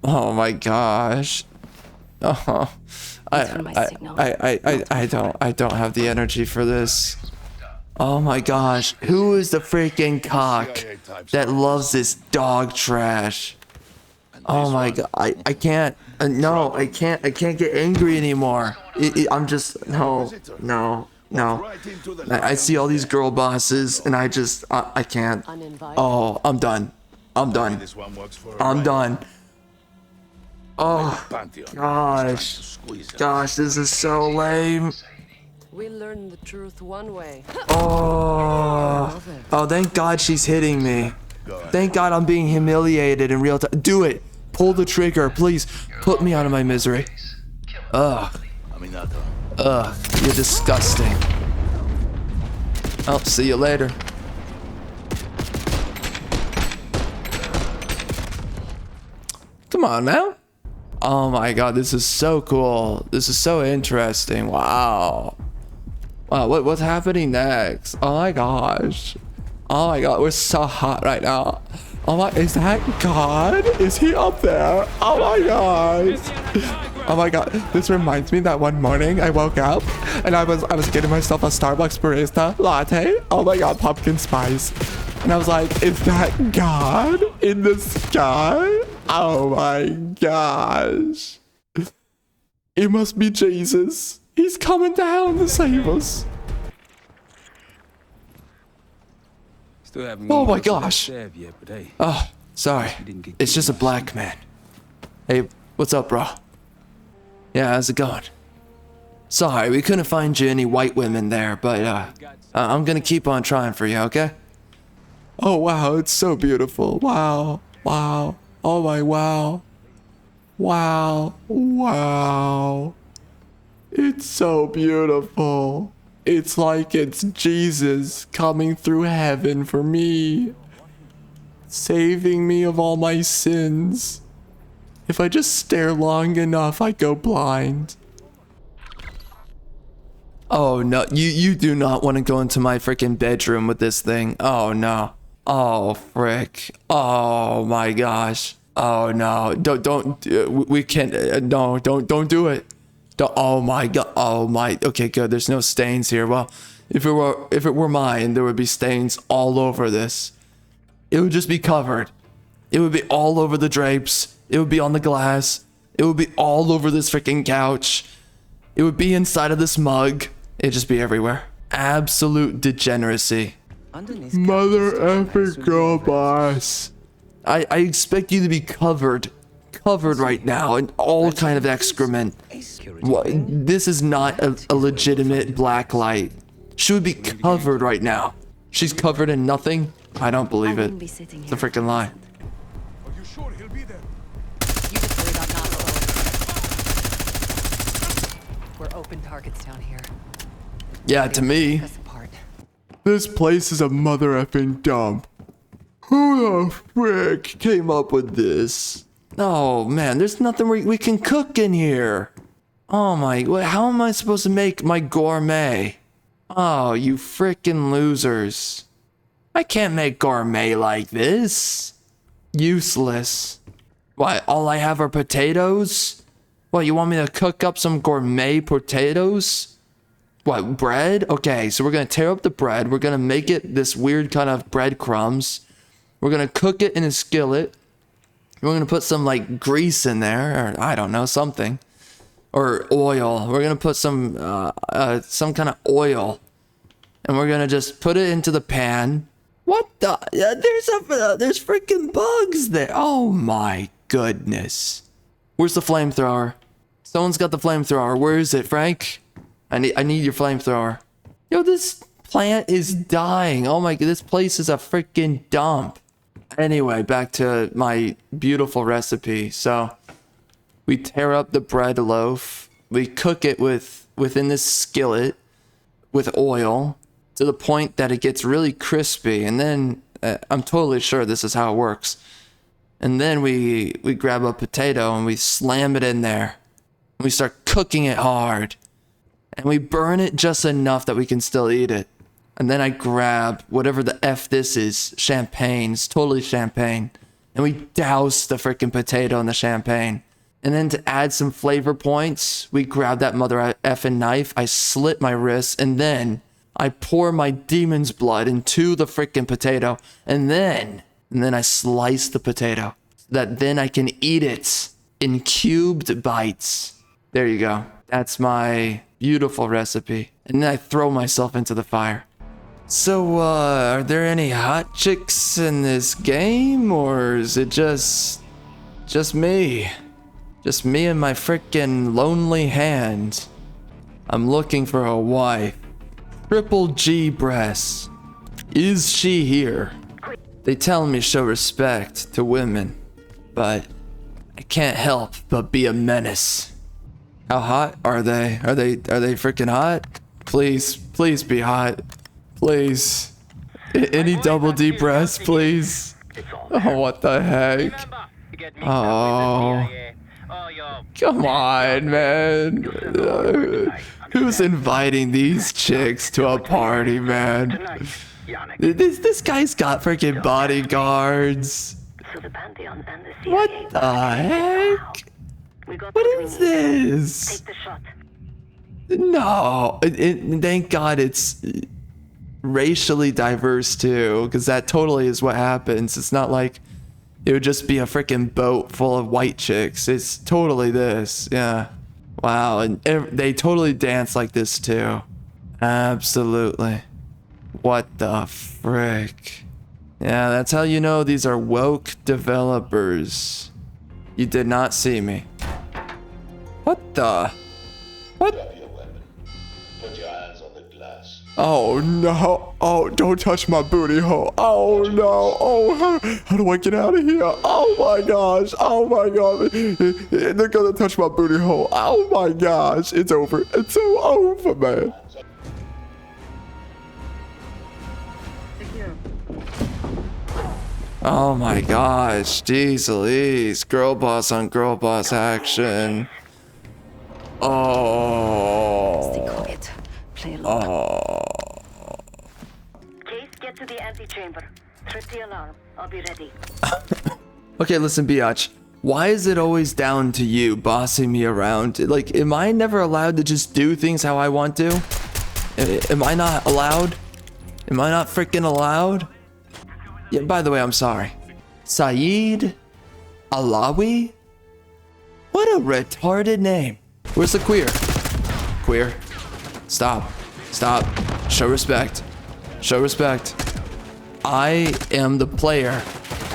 Oh my gosh. Oh, I don't have the energy for this. Oh my gosh, who is the freaking cock that loves this dog trash? Oh my god, I can't, no, I can't get angry anymore. I'm just, no. I see all these girl bosses and I just, I can't. Oh, I'm done. I'm done. Oh, gosh, this is so lame. We learn the truth one way. Oh, thank God she's hitting me. Thank God I'm being humiliated in real time. Do it. Pull the trigger, please. Put me out of my misery. Ugh, you're disgusting. I'll see you later. Come on now. Oh my god, this is so cool. This is so interesting. Wow. Wow, what's happening next? Oh my gosh. Oh my god, we're so hot right now. Oh my, is that God? Is he up there? Oh my gosh. Oh my god, this reminds me that one morning I woke up and I was getting myself a Starbucks barista latte. Oh my god, pumpkin spice. And I was like, is that God in the sky? Oh my gosh. It must be Jesus. He's coming down to save us. Oh my gosh. Oh, sorry. It's just a black man. Hey, what's up, bro? Yeah, how's it going? Sorry, we couldn't find you any white women there, but I'm gonna keep on trying for you, okay? Oh wow, it's so beautiful. Wow. Oh my wow. Wow. It's so beautiful. It's like it's Jesus coming through heaven for me, saving me of all my sins. If I just stare long enough, I go blind. Oh no, you do not want to go into my freaking bedroom with this thing. Oh no. Oh frick. Oh my gosh. Oh no. Don't we can't. No, don't do it. Oh my god. Oh my. Okay, good. There's no stains here. Well, if it were mine, there would be stains all over this. It would just be covered. It would be all over the drapes. It would be on the glass. It would be all over this freaking couch. It would be inside of this mug. It'd just be everywhere. Absolute degeneracy. Mother effing girl boss. I expect you to be covered right now in all kind of excrement. This is not a legitimate black light. She would be covered right now. She's covered in nothing? I don't believe it. It's a freaking lie. Are you sure he'll be there? You just worry about not blowing. We're open targets down here. Yeah, to me. Pick us apart. This place is a mother effing dump. Who the frick came up with this? Oh man, there's nothing we can cook in here. Oh my, how am I supposed to make my gourmet? Oh, you frickin' losers. I can't make gourmet like this. Useless. What, all I have are potatoes? What, you want me to cook up some gourmet potatoes? What, bread? Okay, so we're gonna tear up the bread. We're gonna make it this weird kind of breadcrumbs. We're gonna cook it in a skillet. We're gonna put some like grease in there, or I don't know, something. Or oil. We're gonna put some kind of oil. And we're gonna just put it into the pan. What the? There's freaking bugs there. Oh my goodness. Where's the flamethrower? Someone's got the flamethrower. Where is it, Frank? I need your flamethrower. Yo, this plant is dying. Oh my god, this place is a freaking dump. Anyway, back to my beautiful recipe. So we tear up the bread loaf. We cook it within this skillet with oil to the point that it gets really crispy. And then I'm totally sure this is how it works. And then we grab a potato and we slam it in there. And we start cooking it hard. And we burn it just enough that we can still eat it. And then I grab whatever the F this is. Champagne. It's totally champagne. And we doused the freaking potato in the champagne. And then to add some flavor points, we grab that mother effing knife. I slit my wrist, and then I pour my demon's blood into the freaking potato. And then I slice the potato. That then I can eat it in cubed bites. There you go. That's my beautiful recipe. And then I throw myself into the fire. So, are there any hot chicks in this game, or is it just me? Just me and my frickin' lonely hand. I'm looking for a wife. Triple G breasts. Is she here? They tell me show respect to women, but I can't help but be a menace. How hot are they? Are they freaking hot? Please be hot. Please. Any double D breasts, please. Oh, what the heck? Oh. Come on, man. Who's inviting these chicks to a party, man? This guy's got freaking bodyguards. What the heck? What is this? No, thank God it's racially diverse too, because that totally is what happens. It's not like it would just be a freaking boat full of white chicks. It's totally this. Yeah. Wow. And they totally dance like this too. Absolutely. What the frick? Yeah, that's how you know these are woke developers. You did not see me. What the? What? Oh no. Oh, don't touch my booty hole. Oh no. Oh, how do I get out of here? Oh my gosh. Oh my god. They're gonna touch my booty hole. Oh my gosh. It's over. It's so over, man. Oh my gosh. Jeez Louise. Girl boss on girl boss action. Oh. Play along. Oh. Case, get to the antechamber. Trip the alarm. I'll be ready. Okay, listen, biatch. Why is it always down to you bossing me around? Like, am I never allowed to just do things how I want to? Am I not allowed? Am I not freaking allowed? Yeah, by the way, I'm sorry. Saeed Alawi? What a retarded name. Where's the queer? Queer. Stop. Stop. Show respect. Show respect. I am the player.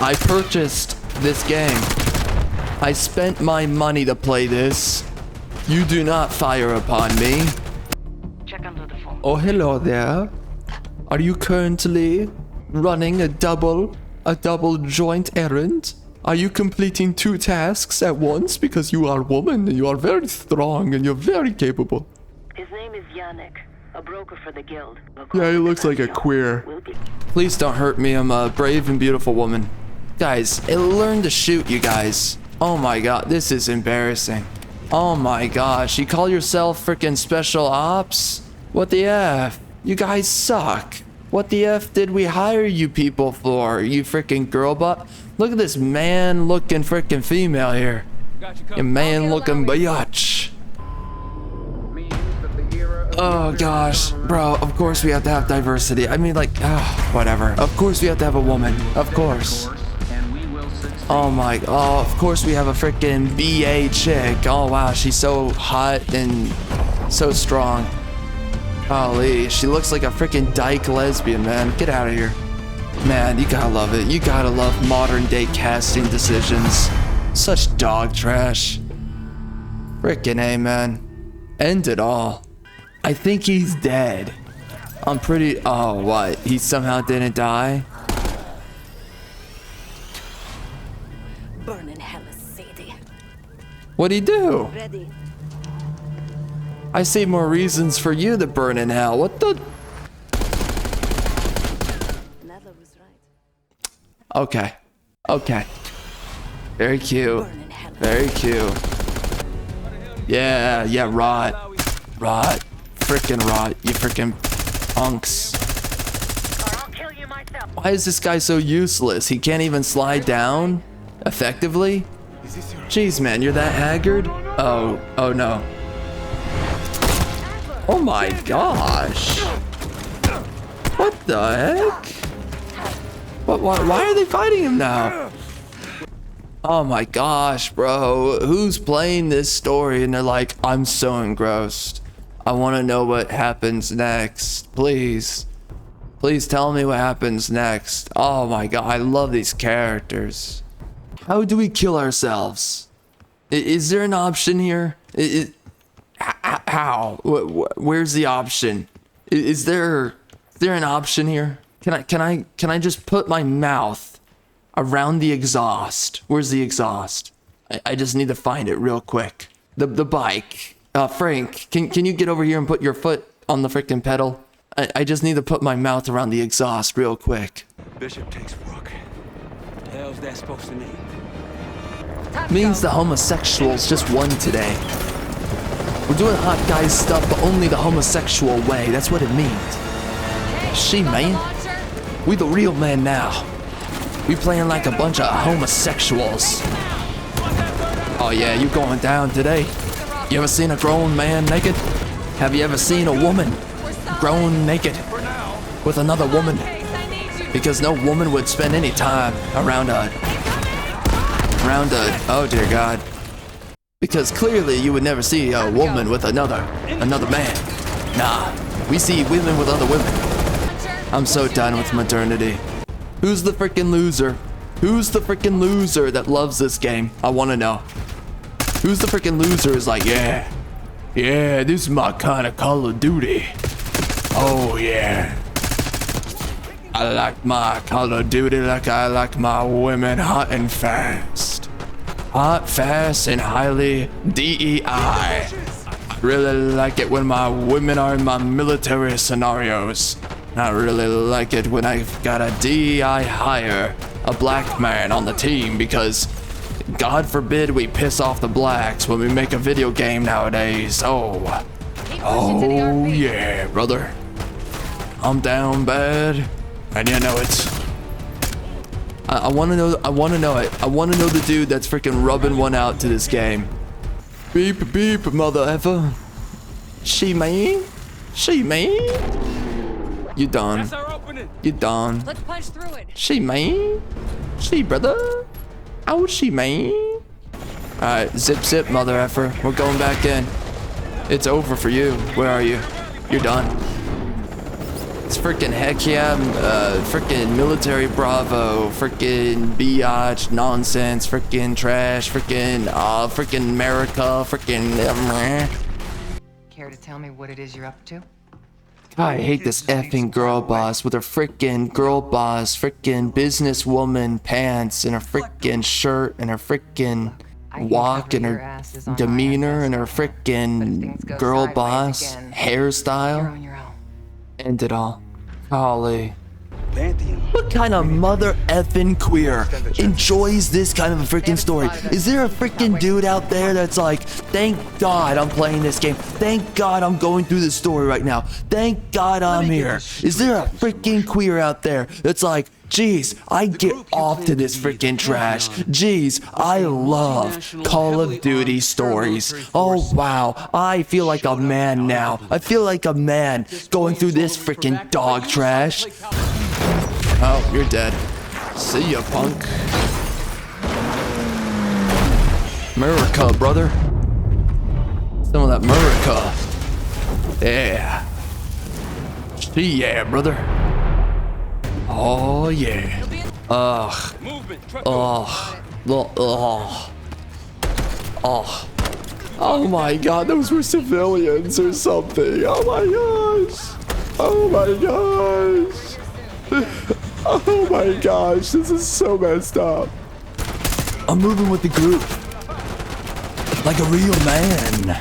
I purchased this game. I spent my money to play this. You do not fire upon me. Check under the phone. Oh, hello there. Are you currently running a double joint errand? Are you completing 2 tasks at once? Because you are a woman and you are very strong and you're very capable. His name is Yannick, a broker for the guild. Yeah, he looks like a queer. Please don't hurt me. I'm a brave and beautiful woman. Guys, learn to shoot, you guys. Oh my god, this is embarrassing. Oh my gosh, you call yourself freaking special ops? What the F? You guys suck. What the F did we hire you people for? You freaking girl butt? Look at this man-looking freaking female here. A man-looking biatch. Oh gosh, bro, of course we have to have diversity. I mean, like, whatever. Of course we have to have a woman. Of course. Oh my, oh, of course we have a freaking BA chick. Oh wow, she's so hot and so strong. Golly, she looks like a freaking dyke lesbian, man. Get out of here. Man, you gotta love it. You gotta love modern day casting decisions. Such dog trash. Frickin' A, man. End it all. I think he's dead. I'm pretty... Oh, what? He somehow didn't die? Burn in hell, Sadie. What'd he do? Ready. I see more reasons for you to burn in hell. What the... Nadler was right. Okay. Okay. Very cute. Burn in hell. Very cute. Yeah, rot. Rot. Frickin' rot, you frickin' punks. Or I'll kill you myself. Why is this guy so useless? He can't even slide down effectively? Jeez, man, you're that haggard? Oh no. Oh my gosh. What the heck? Why are they fighting him now? Oh my gosh, bro. Who's playing this story and they're like, I'm so engrossed. I want to know what happens next. Please. Please tell me what happens next. Oh my god, I love these characters. How do we kill ourselves? Is there an option here? How? Where's the option? Is there an option here? Can I just put my mouth around the exhaust? Where's the exhaust? I just need to find it real quick. The bike. Frank, can you get over here and put your foot on the freaking pedal? I just need to put my mouth around the exhaust real quick. Bishop takes Rook. What the hell's that supposed to mean? Means the homosexuals just won today. We're doing hot guy stuff, but only the homosexual way. That's what it means. She, man. We the real men now. We playing like a bunch of homosexuals. Oh yeah, you going down today? You ever seen a grown man naked? Have you ever seen a woman grown naked with another woman? Because no woman would spend any time around a oh dear God. Because clearly you would never see a woman with another man. Nah, we see women with other women. I'm so done with modernity. Who's the freaking loser? Who's the freaking loser that loves this game? I want to know. Who's the freaking loser is like, yeah, this is my kind of Call of Duty. Oh yeah. I like my Call of Duty like I like my women hot and fast. Hot, fast, and highly DEI. I really like it when my women are in my military scenarios. I really like it when I've got a DEI hire a black man on the team because God forbid we piss off the blacks when we make a video game nowadays. Oh yeah, brother. I'm down bad, and you know it. I want to know it. I want to know the dude that's freaking rubbing one out to this game. Beep, beep, mother effer. She mean? You done. You done. Let's punch through it. She mean? She brother? Oh, she mean? Alright, zip, mother effer. We're going back in. It's over for you. Where are you? You're done. It's freaking heck yeah, freaking military bravo, freaking biatch, nonsense, freaking trash, freaking America, freaking Care to tell me what it is you're up to? I hate this effing girl boss with her freaking girl boss, freaking businesswoman pants and her freaking shirt and her freaking walk and her demeanor and her freaking girl boss hairstyle. End it all. Golly. Pantheon. What kind of mother effing queer enjoys this kind of a freaking story? Is there a freaking dude out there that's like, thank God I'm playing this game. Thank God I'm going through this story right now. Thank God I'm here. Is there a freaking queer out there that's like, geez, I get off to this freaking trash. Geez, I love Call of Duty stories. Oh wow, I feel like a man now. I feel like a man going through this freaking dog trash. Oh, you're dead. See ya, punk. America, brother. Some of that America. Yeah. See ya, brother. Oh yeah. Ugh. Oh my God, those were civilians or something. Oh my gosh. Oh my gosh. Oh my gosh, this is so messed up. I'm moving with the group. Like a real man.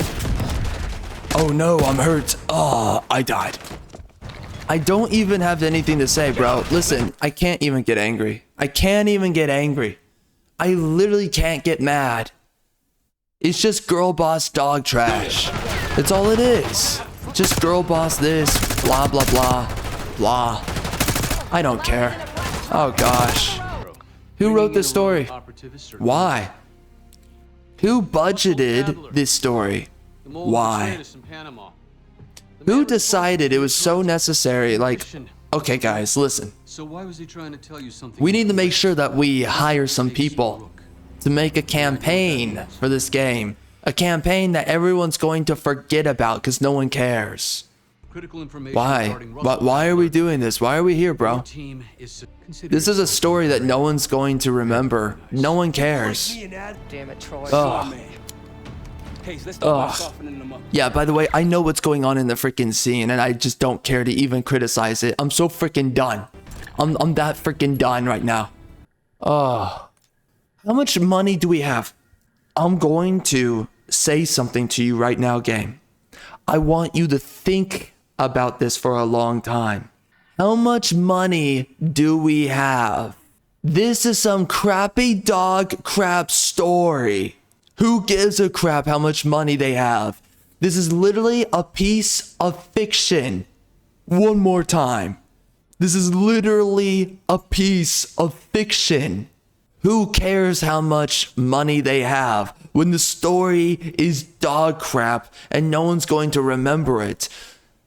Oh no, I'm hurt. Oh, I died. I don't even have anything to say, bro. Listen, I can't even get angry. I can't even get angry. I literally can't get mad. It's just girl boss dog trash. That's all it is. Just girl boss this, blah, blah, blah, blah. I don't care. Oh gosh. Who wrote this story? Why? Who budgeted this story? Why? Who decided it was so necessary? Like, okay guys, listen. So why was he trying to tell you something? We need to make sure that we hire some people to make a campaign for this game. A campaign that everyone's going to forget about because no one cares. Why? Why are we doing this? Why are we here, bro? This is a story that no one's going to remember. No one cares. Damn it, Troy. Ugh. Ugh. Yeah, by the way, I know what's going on in the freaking scene, and I just don't care to even criticize it. I'm so freaking done. I'm that freaking done right now. How much money do we have? I'm going to say something to you right now, game. I want you to think about this for a long time. How much money do we have? This is some crappy dog crap story. Who gives a crap how much money they have? This is literally a piece of fiction. One more time. This is literally a piece of fiction. Who cares how much money they have when the story is dog crap and no one's going to remember it?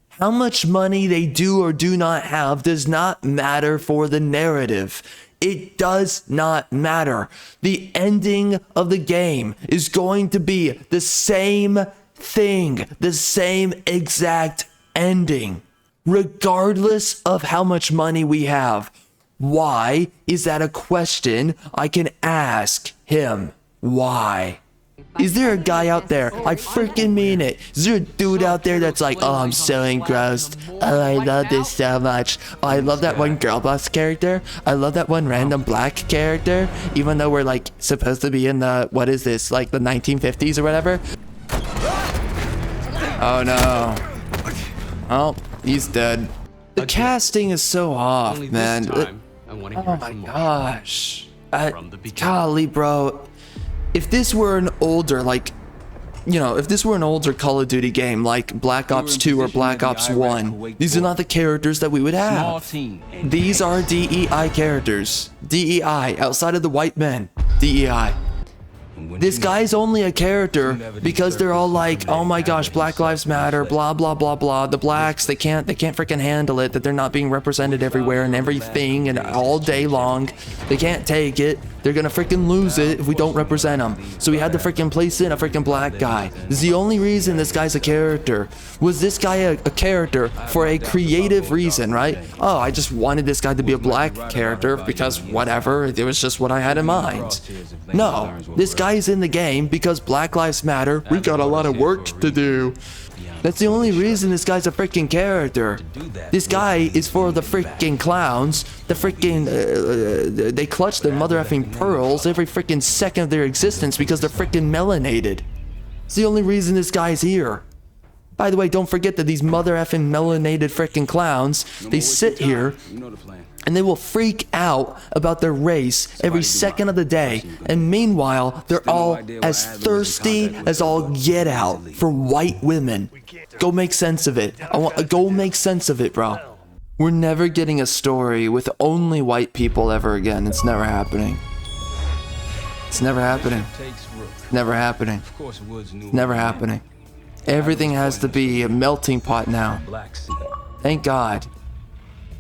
How much money they do or do not have does not matter for the narrative. It does not matter. The ending of the game is going to be the same thing, the same exact ending, regardless of how much money we have. Why is that a question I can ask him? Why? Is there a guy out there? I freaking mean it. Is there a dude out there that's like, oh, I'm so engrossed. Oh, I love this so much. Oh, I love that one girl boss character. I love that one random black character. Even though we're like supposed to be in the, what is this? Like the 1950s or whatever. Oh no. Oh, he's dead. The casting is so off, man. Oh my gosh. Golly, bro. If this were an older, like, you know, if this were an older Call of Duty game like Black Ops 2 or Black Ops 1, these are not the characters that we would have. These are DEI characters. DEI, outside of the white men. DEI. This guy's only a character because they're all like, oh my gosh, Black Lives Matter, blah, blah, blah, blah. The blacks, they can't freaking handle it, that they're not being represented everywhere and everything and all day long. They can't take it. They're gonna freaking lose it if we don't represent them. So we had to freaking place in a freaking black guy. This is the only reason this guy's a character. Was this guy a character for a creative reason, right? Oh, I just wanted this guy to be a black character because whatever, it was just what I had in mind. No, this guy's in the game because Black Lives Matter. We got a lot of work to do. That's the only reason this guy's a freaking character. This guy is for the freaking clowns. The freaking, they clutch their mother effing pearls every freaking second of their existence because they're freaking melanated. It's the only reason this guy's here. By the way, don't forget that these mother effing melanated freaking clowns, they sit here and they will freak out about their race every second of the day. And meanwhile, they're all as thirsty as all get out for white women. Go make sense of it. Go make sense of it, bro. We're never getting a story with only white people ever again. It's never happening. It's never happening. It's never happening. It's never happening. Everything has to be a melting pot now. Thank God.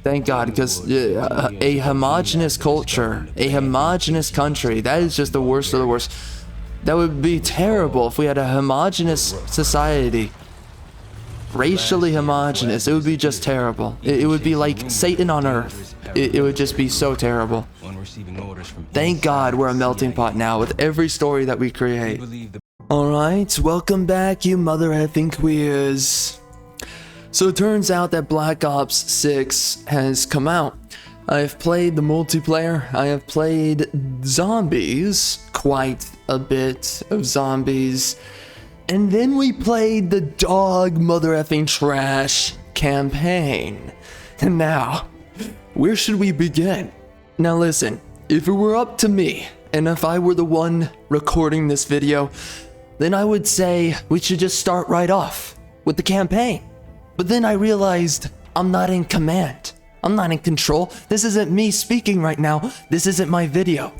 Thank God, because a homogenous culture, a homogenous country, that is just the worst of the worst. That would be terrible if we had a homogenous society. Racially homogenous, it would be just terrible. It would be like Satan on earth. It would just be so terrible. Thank God we're a melting pot now with every story that we create. Alright, welcome back, you mother effing queers. So it turns out that Black Ops 6 has come out. I've played the multiplayer, I have played zombies, quite a bit of zombies, and then we played the dog mother effing trash campaign. And now, where should we begin? Now listen, if it were up to me, and if I were the one recording this video, then I would say we should just start right off with the campaign. But then I realized I'm not in command. I'm not in control. This isn't me speaking right now. This isn't my video.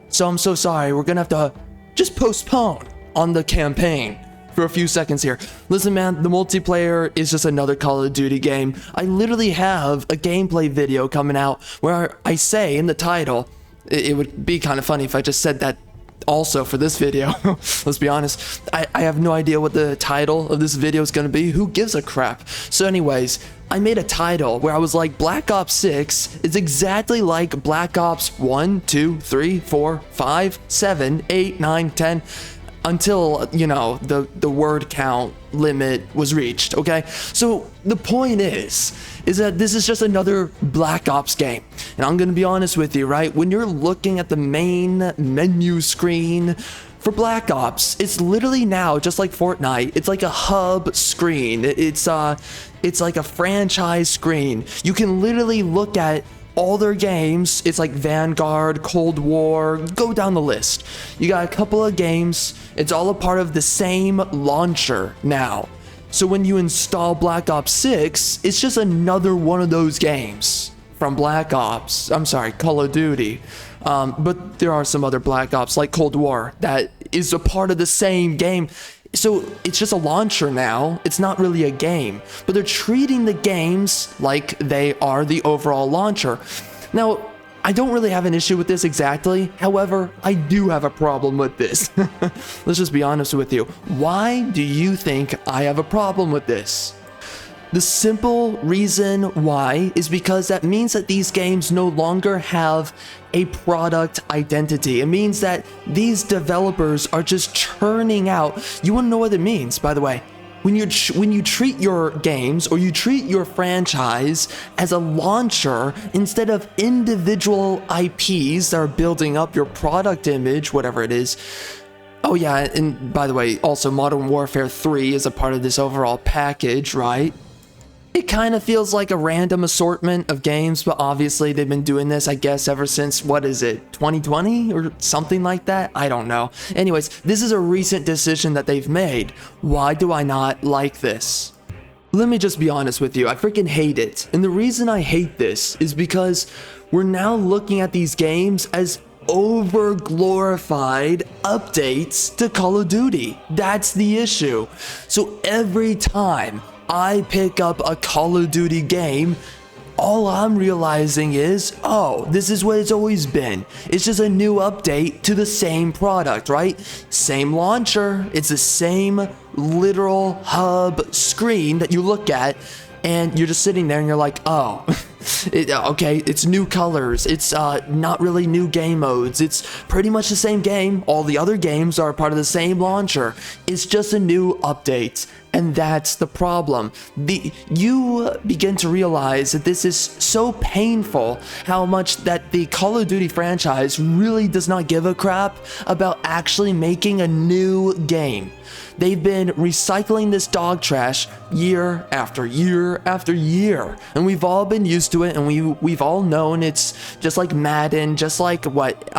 So I'm so sorry. We're gonna have to just postpone on the campaign for a few seconds here. Listen, man, the multiplayer is just another Call of Duty game. I literally have a gameplay video coming out where I say in the title, it would be kind of funny if I just said that also for this video. Let's be honest. I have no idea what the title of this video is going to be. Who gives a crap? So anyways, I made a title where I was like, Black Ops 6 is exactly like Black Ops 1, 2, 3, 4, 5, 7, 8, 9, 10, until, you know, the word count limit was reached, okay? So the point is that this is just another Black Ops game. And I'm gonna be honest with you, right? When you're looking at the main menu screen for Black Ops, it's literally now just like Fortnite. It's like a hub screen. It's like a franchise screen. You can literally look at all their games. It's like Vanguard, Cold War, go down the list. You got a couple of games. It's all a part of the same launcher now. So when you install Black Ops 6, it's just another one of those games from Call of Duty. But there are some other Black Ops like Cold War that is a part of the same game. So it's just a launcher now. It's not really a game, but they're treating the games like they are the overall launcher. Now, I don't really have an issue with this exactly. However, I do have a problem with this. Let's just be honest with you. Why do you think I have a problem with this? The simple reason why is because that means that these games no longer have a product identity. It means that these developers are just churning out. You want to know what it means, by the way? When you treat your games or you treat your franchise as a launcher instead of individual IPs that are building up your product image, whatever it is. Oh yeah, and by the way, also Modern Warfare 3 is a part of this overall package, right? It kind of feels like a random assortment of games, but obviously they've been doing this, I guess, ever since, what is it, 2020 or something like that? I don't know. Anyways, this is a recent decision that they've made. Why do I not like this? Let me just be honest with you, I freaking hate it. And the reason I hate this is because we're now looking at these games as over glorified updates to Call of Duty. That's the issue. So every time I pick up a Call of Duty game, all I'm realizing is, oh, this is what it's always been. It's just a new update to the same product, right? Same launcher. It's the same literal hub screen that you look at, and you're just sitting there and you're like, oh, okay, it's new colors. It's not really new game modes. It's pretty much the same game. All the other games are part of the same launcher. It's just a new update. And that's the problem. You begin to realize that this is so painful, how much that the Call of Duty franchise really does not give a crap about actually making a new game. They've been recycling this dog trash year after year after year, and we've all been used to it, and we've all known it's just like Madden, just like what,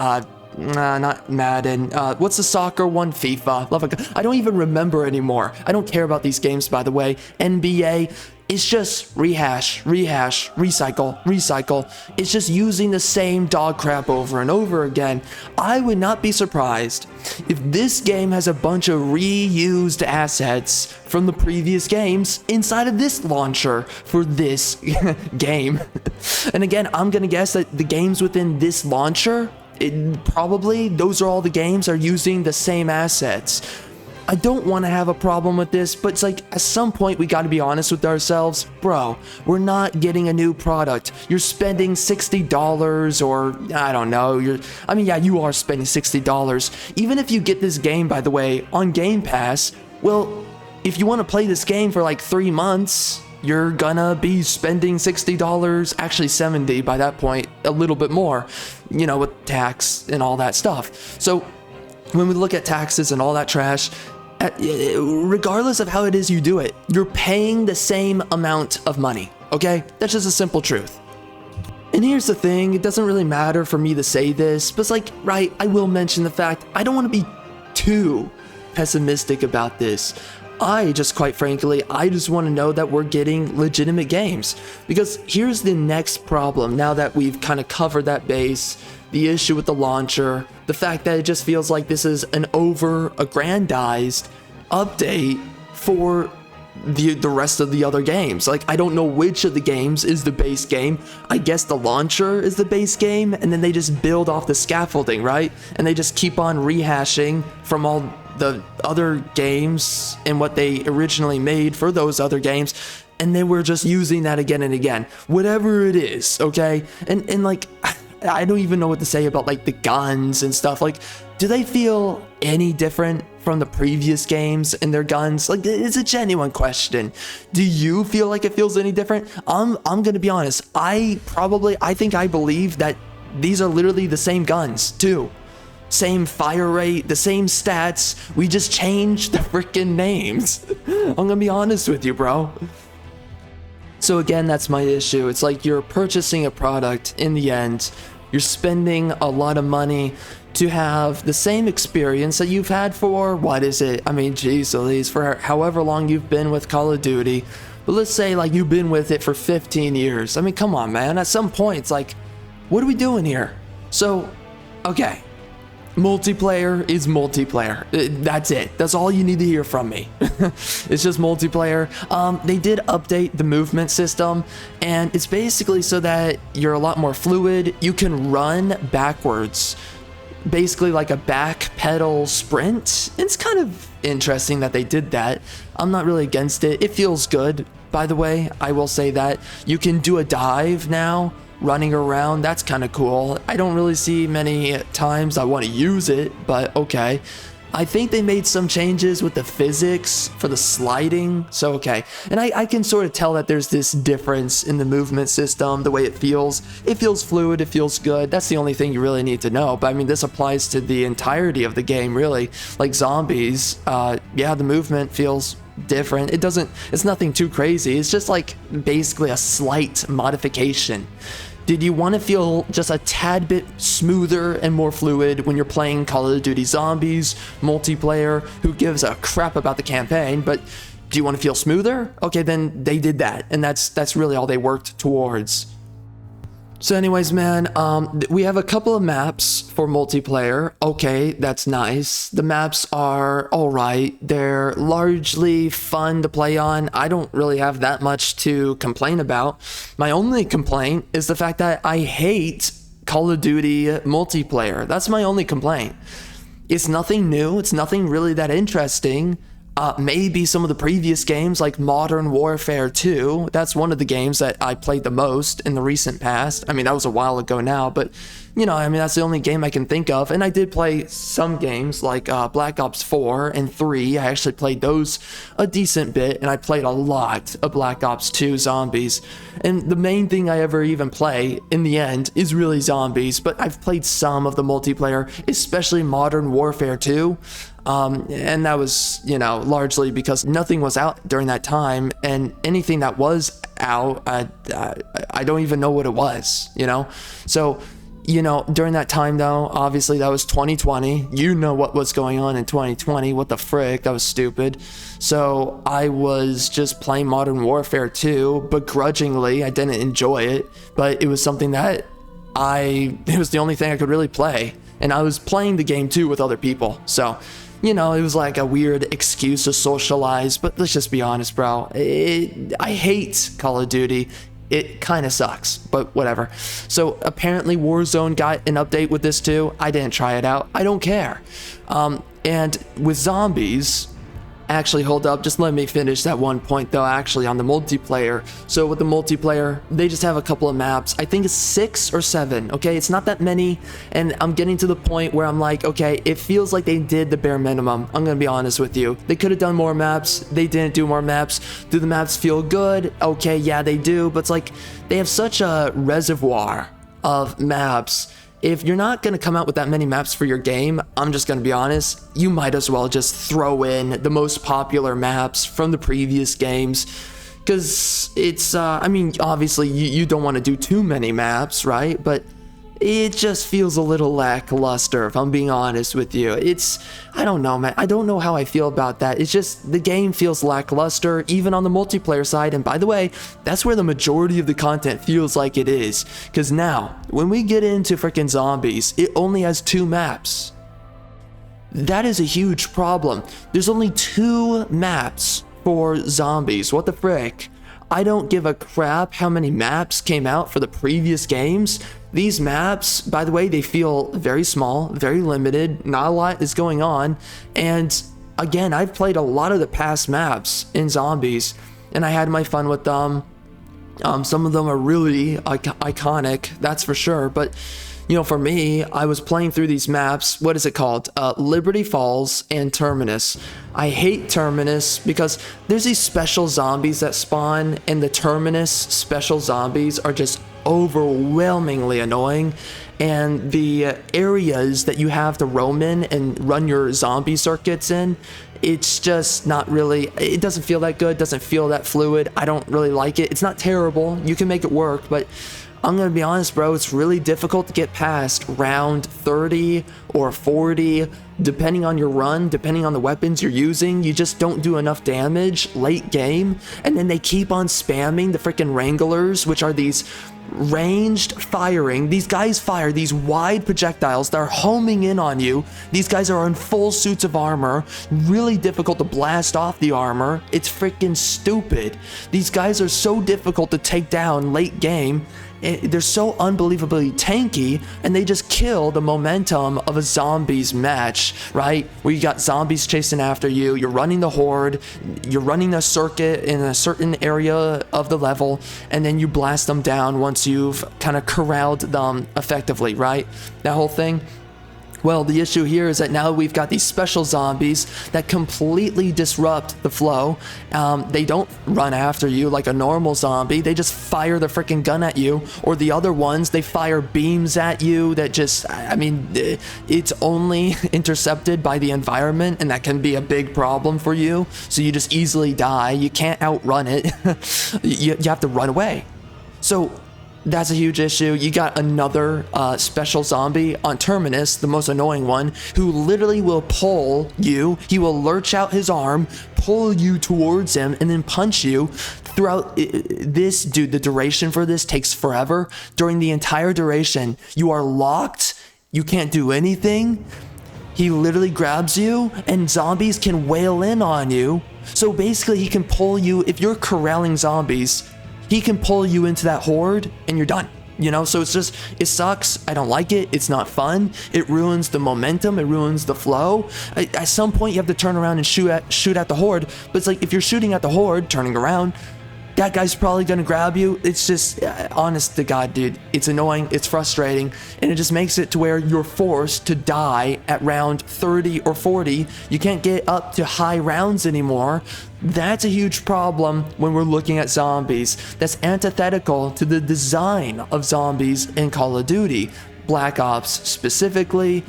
not Madden. What's the soccer one? FIFA. Love it. I don't even remember anymore. I don't care about these games, by the way. NBA. It's just rehash, recycle. It's just using the same dog crap over and over again. I would not be surprised if this game has a bunch of reused assets from the previous games inside of this launcher for this game. And again, I'm gonna guess that the games within this launcher, probably those are all the games are using the same assets. I don't want to have a problem with this, but it's like at some point we got to be honest with ourselves. Bro, we're not getting a new product. You're spending $60 or I don't know. Yeah, you are spending $60. Even if you get this game, by the way, on Game Pass, well, if you want to play this game for like 3 months, you're gonna be spending $60, actually $70 by that point, a little bit more, you know, with tax and all that stuff. So when we look at taxes and all that trash, regardless of how it is you do it, you're paying the same amount of money, okay? That's just a simple truth. And here's the thing, it doesn't really matter for me to say this, but it's like, right, I will mention the fact I don't want to be too pessimistic about this. I just, quite frankly, I just want to know that we're getting legitimate games. Because here's the next problem, now that we've kind of covered that base, the issue with the launcher, the fact that it just feels like this is an over-aggrandized update for the rest of the other games. Like, I don't know which of the games is the base game. I guess the launcher is the base game, and then they just build off the scaffolding, right? And they just keep on rehashing from all the other games and what they originally made for those other games, and then we're just using that again and again. Whatever it is, okay? And like, I don't even know what to say about like the guns and stuff. Like, do they feel any different from the previous games and their guns? Like, it's a genuine question. Do you feel like it feels any different? I'm gonna be honest. I think I believe that these are literally the same guns too. Same fire rate, the same stats. We just changed the freaking names. I'm gonna be honest with you, bro. So again, that's my issue. It's like you're purchasing a product in the end. You're spending a lot of money to have the same experience that you've had for, what is it? I mean, geez, Elise, for however long you've been with Call of Duty. But let's say like you've been with it for 15 years. I mean, come on, man. At some point, it's like, what are we doing here? So, okay. Multiplayer is multiplayer. That's it. That's all you need to hear from me. It's just multiplayer. They did update the movement system, and it's basically so that you're a lot more fluid. You can run backwards, basically like a back pedal sprint. It's kind of interesting that they did that. I'm not really against it. It feels good, by the way. I will say that. You can do a dive now, running around. That's kind of cool. I don't really see many times I want to use it, but okay. I think they made some changes with the physics for the sliding, so okay. And I can sort of tell that there's this difference in the movement system, the way it feels. It feels fluid, it feels good. That's the only thing you really need to know. But I mean, this applies to the entirety of the game, really. Like zombies, yeah, the movement feels different. It's nothing too crazy. It's just like basically a slight modification. Did you want to feel just a tad bit smoother and more fluid when you're playing Call of Duty Zombies multiplayer? Who gives a crap about the campaign? But do you want to feel smoother? Okay, then they did that, and that's really all they worked towards. So anyways, man, we have a couple of maps for multiplayer. Okay, that's nice. The maps are all right. They're largely fun to play on. I don't really have that much to complain about. My only complaint is the fact that I hate Call of Duty multiplayer. That's my only complaint. It's nothing new. It's nothing really that interesting. Maybe some of the previous games like Modern Warfare 2, that's one of the games that I played the most in the recent past. I mean, that was a while ago now, but you know, I mean, that's the only game I can think of. And I did play some games like Black Ops 4 and 3. I actually played those a decent bit, and I played a lot of Black Ops 2 Zombies. And the main thing I ever even play in the end is really Zombies, but I've played some of the multiplayer, especially Modern Warfare 2. And that was, you know, largely because nothing was out during that time, and anything that was out, I don't even know what it was, you know? So, you know, during that time though, obviously that was 2020. You know what was going on in 2020. What the frick? That was stupid. So I was just playing Modern Warfare 2 begrudgingly. I didn't enjoy it, but it was something that it was the only thing I could really play. And I was playing the game too with other people. So, you know, it was like a weird excuse to socialize, but let's just be honest, bro. I hate Call of Duty. It kind of sucks, but whatever. So apparently Warzone got an update with this too. I didn't try it out. I don't care. And with Zombies, actually, hold up, just let me finish that one point though, actually, on the multiplayer. So with the multiplayer, they just have a couple of maps. I think it's 6 or 7, okay? It's not that many, and I'm getting to the point where I'm like, okay, it feels like they did the bare minimum. I'm gonna be honest with you. They could have done more maps. They didn't do more maps. Do the maps feel good? Okay, yeah, they do, but it's like, they have such a reservoir of maps. If you're not going to come out with that many maps for your game, I'm just going to be honest, you might as well just throw in the most popular maps from the previous games. Because it's, I mean, obviously you don't want to do too many maps, right? But it just feels a little lackluster, if I'm being honest with you. I don't know, man. I don't know how I feel about that. It's just, the game feels lackluster, even on the multiplayer side. And by the way, that's where the majority of the content feels like it is. Because now, when we get into freaking zombies, it only has 2 maps. That is a huge problem. There's only 2 maps for zombies. What the frick? I don't give a crap how many maps came out for the previous games. These maps, by the way, they feel very small, very limited, not a lot is going on. And again, I've played a lot of the past maps in zombies, and I had my fun with them. Some of them are really iconic, that's for sure. But, you know, for me, I was playing through these maps. What is it called? Liberty Falls and Terminus. I hate Terminus because there's these special zombies that spawn, and the Terminus special zombies are just overwhelmingly annoying. And the areas that you have to roam in and run your zombie circuits in, it's just not really, it doesn't feel that good, doesn't feel that fluid. I don't really like it. It's not terrible, you can make it work, but I'm gonna be honest, bro, it's really difficult to get past round 30 or 40, depending on your run, depending on the weapons you're using. You just don't do enough damage late game, and then they keep on spamming the freaking Wranglers, which are these ranged firing. These guys fire these wide projectiles that are homing in on you. These guys are in full suits of armor, really difficult to blast off the armor. It's freaking stupid. These guys are so difficult to take down late game. They're so unbelievably tanky, and they just kill the momentum of a zombies match, right? Where you got zombies chasing after you, you're running the horde, you're running a circuit in a certain area of the level, and then you blast them down once you've kind of corralled them effectively, right? That whole thing. Well, the issue here is that now we've got these special zombies that completely disrupt the flow. They don't run after you like a normal zombie. They just fire the freaking gun at you. Or the other ones, they fire beams at you that just, I mean, it's only intercepted by the environment, and that can be a big problem for you. So you just easily die. You can't outrun it. you have to run away. So that's a huge issue. You got another special zombie on Terminus, the most annoying one, who literally will pull you. He will lurch out his arm, pull you towards him, and then punch you. Throughout this, dude, the duration for this takes forever. During the entire duration, you are locked. You can't do anything. He literally grabs you, and zombies can wail in on you. So basically, he can pull you. If you're corralling zombies, he can pull you into that horde and you're done, you know? So it's just, it sucks. I don't like it. It's not fun. It ruins the momentum. It ruins the flow. At some point, you have to turn around and shoot at the horde. But it's like, if you're shooting at the horde, turning around, that guy's probably gonna grab you. It's just, honest to God, dude, it's annoying, it's frustrating, and it just makes it to where you're forced to die at round 30 or 40. You can't get up to high rounds anymore. That's a huge problem when we're looking at zombies. That's antithetical to the design of zombies in Call of Duty, Black Ops specifically.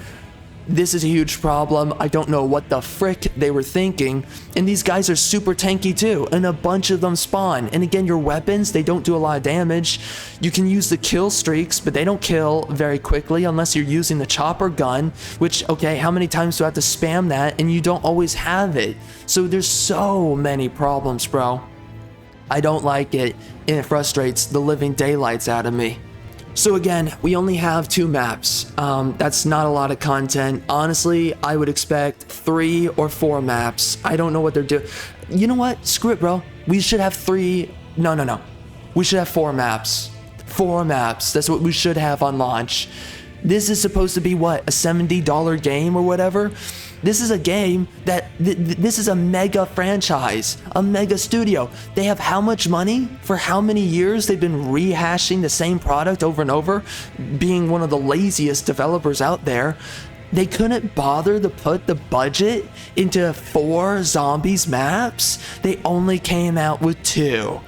This is a huge problem. I don't know what the frick they were thinking. And these guys are super tanky too, and a bunch of them spawn. And again, your weapons, they don't do a lot of damage. You can use the kill streaks, but they don't kill very quickly unless you're using the chopper gun, which, okay, how many times do I have to spam that? And you don't always have it. So there's so many problems, bro. I don't like it, and it frustrates the living daylights out of me. So again, we only have 2 maps. That's not a lot of content. Honestly, I would expect 3 or 4 maps. I don't know what they're doing. You know what? Screw it, bro. We should have 3. No. We should have 4 maps. 4 maps. That's what we should have on launch. This is supposed to be what? A $70 game or whatever? This is a game that, this is a mega franchise, a mega studio. They have how much money for how many years they've been rehashing the same product over and over, being one of the laziest developers out there. They couldn't bother to put the budget into 4 zombies maps. They only came out with 2.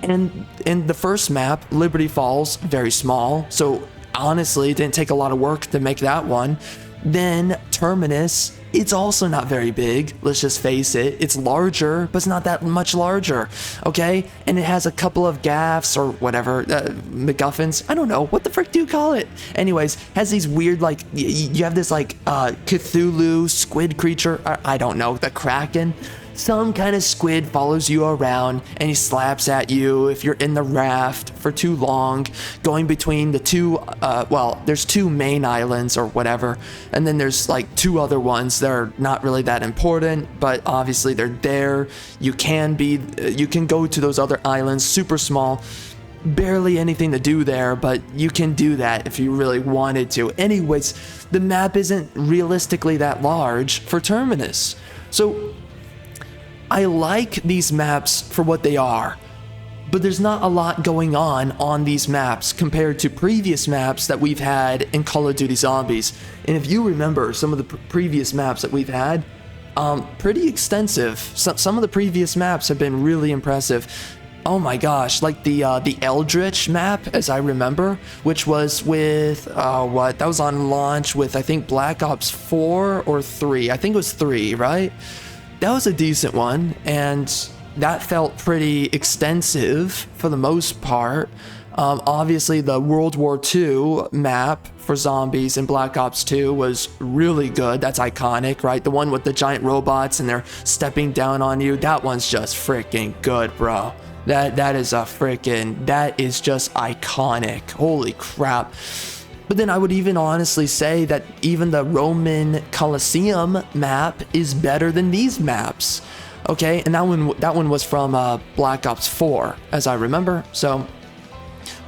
And in the first map, Liberty Falls, very small. So honestly, it didn't take a lot of work to make that one. Then Terminus It's also not very big, let's just face it. It's larger, but it's not that much larger, okay? And it has a couple of gaffs or whatever, MacGuffins. I don't know, what the frick do you call it? Anyways, has these weird, like, you have this, like, Cthulhu squid creature, I don't know, the Kraken. Some kind of squid follows you around and he slaps at you if you're in the raft for too long, going between the two, well, there's two main islands or whatever, and then there's like two other ones that are not really that important, but obviously they're there. You can go to those other islands, super small, barely anything to do there, but you can do that if you really wanted to. Anyways, the map isn't realistically that large for Terminus. So I like these maps for what they are, but there's not a lot going on these maps compared to previous maps that we've had in Call of Duty Zombies. And if you remember some of the previous maps that we've had, pretty extensive. Some of the previous maps have been really impressive. Oh my gosh, like the Eldritch map, as I remember, which was with, that was on launch with, I think, Black Ops 4 or 3. I think it was 3, right? That was a decent one, and that felt pretty extensive for the most part. Obviously, the World War II map for zombies in Black Ops 2 was really good. That's iconic, right? The one with the giant robots and they're stepping down on you. That one's just freaking good, bro. That is just iconic. Holy crap. But then I would even honestly say that even the Roman Colosseum map is better than these maps, okay? And that one was from Black Ops 4, as I remember. So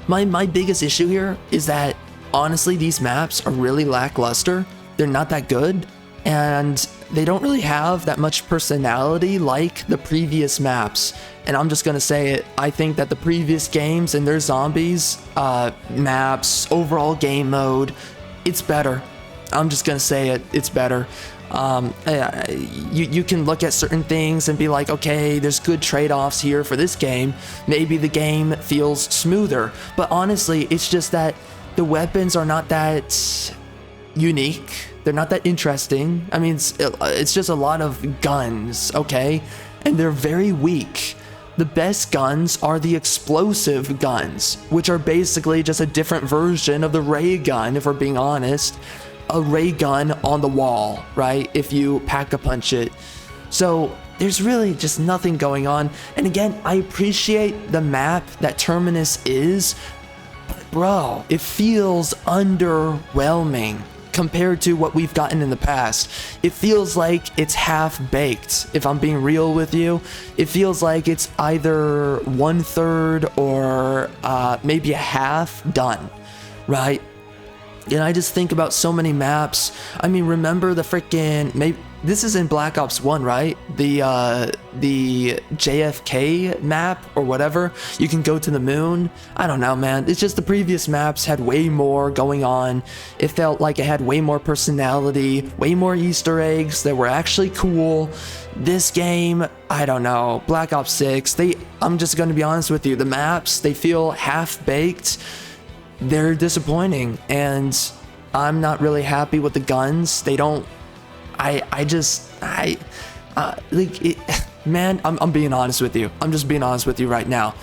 my biggest issue here is that honestly these maps are really lackluster. They're not that good, and they don't really have that much personality like the previous maps. And I'm just gonna say it, I think that the previous games and their zombies, maps, overall game mode, it's better. I'm just gonna say it, it's better. You can look at certain things and be like, okay, there's good trade-offs here for this game. Maybe the game feels smoother, but honestly, it's just that the weapons are not that unique. They're not that interesting. I mean, it's just a lot of guns, okay? And they're very weak. The best guns are the explosive guns, which are basically just a different version of the ray gun, if we're being honest. A ray gun on the wall, right? If you pack-a-punch it. So there's really just nothing going on. And again, I appreciate the map that Terminus is, but bro, it feels underwhelming compared to what we've gotten in the past. It feels like it's half-baked, if I'm being real with you. It feels like it's either 1/3 or maybe a half done, right? And I just think about so many maps. I mean, remember the freaking, maybe this is in Black Ops 1, right? The JFK map or whatever. You can go to the moon. I don't know, man. It's just the previous maps had way more going on. It felt like it had way more personality, way more Easter eggs that were actually cool. This game, I don't know. Black Ops 6, I'm just going to be honest with you. The maps, they feel half-baked. They're disappointing, and I'm not really happy with the guns. They don't, man, I'm being honest with you. I'm just being honest with you right now.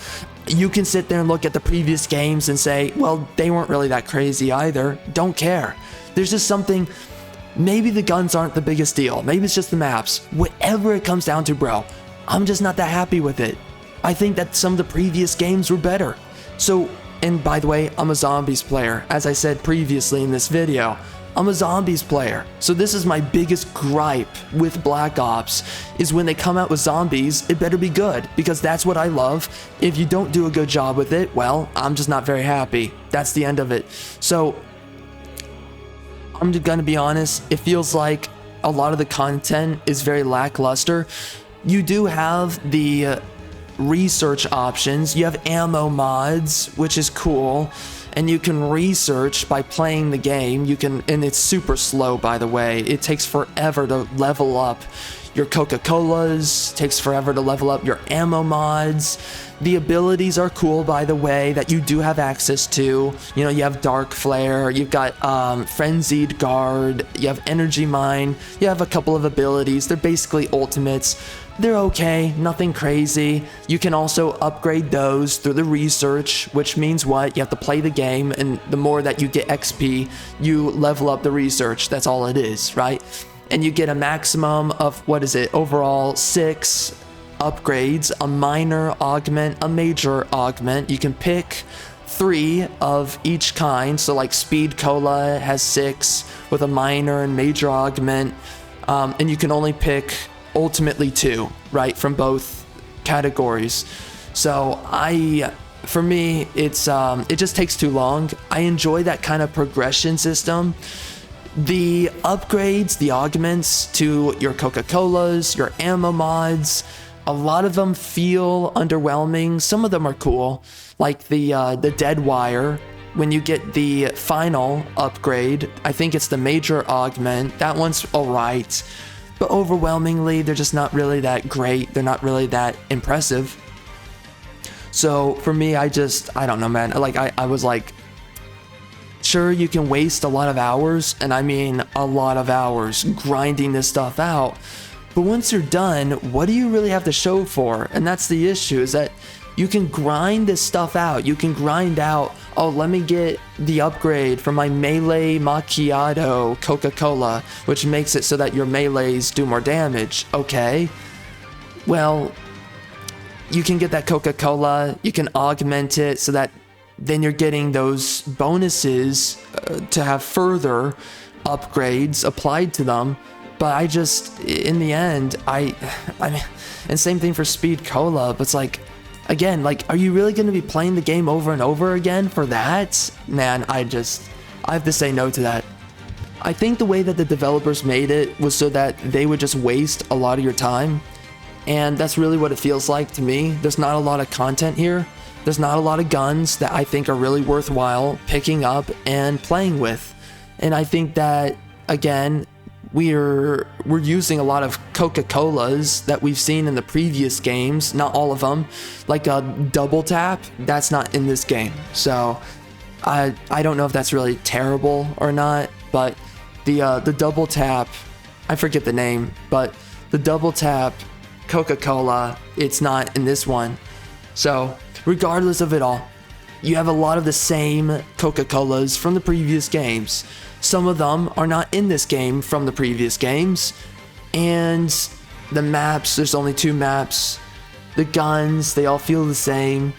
You can sit there and look at the previous games and say, well, they weren't really that crazy either. Don't care. There's just something, maybe the guns aren't the biggest deal. Maybe it's just the maps. Whatever it comes down to, bro, I'm just not that happy with it. I think that some of the previous games were better. So, and by the way, I'm a zombies player. As I said previously in this video, I'm a zombies player. So this is my biggest gripe with Black Ops, is when they come out with zombies, it better be good, because that's what I love. If you don't do a good job with it, well, I'm just not very happy. That's the end of it. So I'm gonna be honest, it feels like a lot of the content is very lackluster. You do have the research options. You have ammo mods, which is cool, and you can research by playing the game. You can, and it's super slow, by the way. It takes forever to level up your Coca-Colas, takes forever to level up your ammo mods. The abilities are cool, by the way, that you do have access to. You know, you have Dark Flare, you've got Frenzied Guard, you have Energy Mine, you have a couple of abilities. They're basically ultimates. They're okay, nothing crazy. You can also upgrade those through the research, which means what? You have to play the game, and the more that you get XP, you level up the research. That's all it is, right? And you get a maximum of, what is it, overall 6 upgrades, a minor augment, a major augment. You can pick 3 of each kind. So like Speed Cola has 6 with a minor and major augment. And you can only pick ultimately 2, right, from both categories. So for me, it just takes too long. I enjoy that kind of progression system. The upgrades, the augments to your Coca-Colas, your ammo mods, a lot of them feel underwhelming. Some of them are cool, like the dead wire. When you get the final upgrade, I think it's the major augment. That one's alright, but overwhelmingly, they're just not really that great. They're not really that impressive. So for me, I don't know, man. Like I was like, sure, you can waste a lot of hours, and I mean a lot of hours grinding this stuff out. But once you're done, what do you really have to show for? And that's the issue, is that you can grind this stuff out. You can grind out, oh, let me get the upgrade for my Melee Macchiato Coca-Cola, which makes it so that your melees do more damage. Okay. Well, you can get that Coca-Cola, you can augment it so that then you're getting those bonuses to have further upgrades applied to them. But in the end, I mean, and same thing for Speed Cola, but it's like, again, like, are you really going to be playing the game over and over again for that? Man, I have to say no to that. I think the way that the developers made it was so that they would just waste a lot of your time. And that's really what it feels like to me. There's not a lot of content here. There's not a lot of guns that I think are really worthwhile picking up and playing with. And I think that, again, we're using a lot of Coca-Colas that we've seen in the previous games, not all of them. Like a double tap, that's not in this game. So I don't know if that's really terrible or not, but the double tap, I forget the name, but the double tap Coca-Cola, it's not in this one. So regardless of it all, you have a lot of the same Coca-Colas from the previous games. Some of them are not in this game from the previous games. And the maps, there's only 2 maps. The guns, they all feel the same.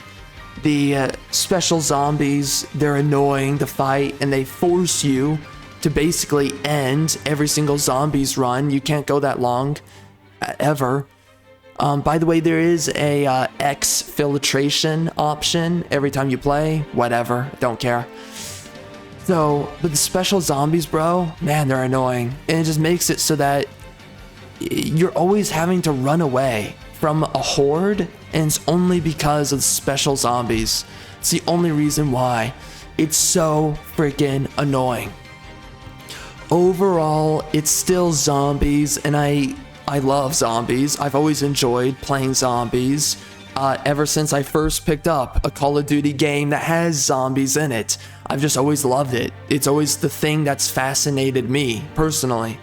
The special zombies, they're annoying to fight, and they force you to basically end every single zombies run. You can't go that long, ever. By the way, there is a exfiltration option every time you play. Whatever, don't care. So, but the special zombies, bro, man, they're annoying. And it just makes it so that you're always having to run away from a horde, and it's only because of the special zombies. It's the only reason why. It's so freaking annoying. Overall, it's still zombies, and I love zombies. I've always enjoyed playing zombies. Ever since I first picked up a Call of Duty game that has zombies in it. I've just always loved it. It's always the thing that's fascinated me, personally.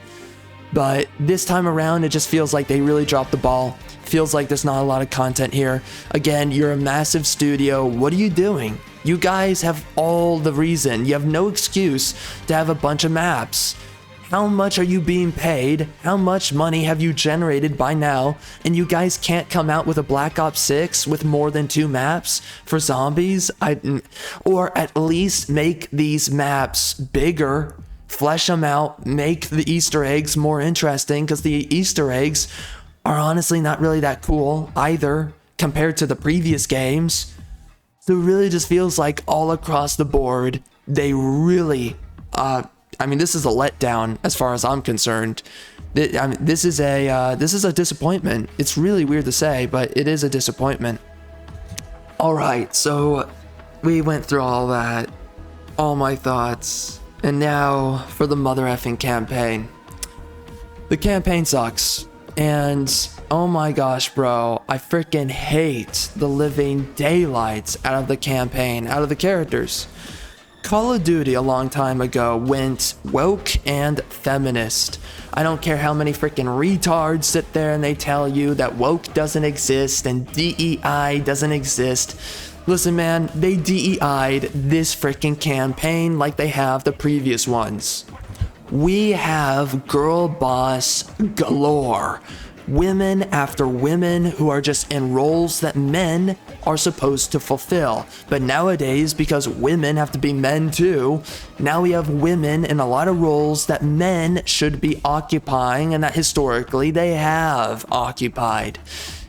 But this time around, it just feels like they really dropped the ball. Feels like there's not a lot of content here. Again, you're a massive studio. What are you doing? You guys have all the reason. You have no excuse to have a bunch of maps. How much are you being paid? How much money have you generated by now? And you guys can't come out with a Black Ops 6 with more than 2 maps for zombies? Or at least make these maps bigger, flesh them out, make the Easter eggs more interesting, because the Easter eggs are honestly not really that cool either compared to the previous games. So it really just feels like all across the board, they really this is a letdown as far as I'm concerned. This is a disappointment. It's really weird to say, but it is a disappointment. All right, so we went through all that, all my thoughts, and now for the mother effing campaign. The campaign sucks. And oh my gosh, bro, I freaking hate the living daylights out of the campaign, out of the characters. Call of Duty a long time ago went woke and feminist. I don't care how many freaking retards sit there and they tell you that woke doesn't exist and DEI doesn't exist. Listen, man, they DEI'd this freaking campaign like they have the previous ones. We have girl boss galore. Women after women who are just in roles that men are supposed to fulfill. But nowadays, because women have to be men too, now we have women in a lot of roles that men should be occupying and that historically they have occupied.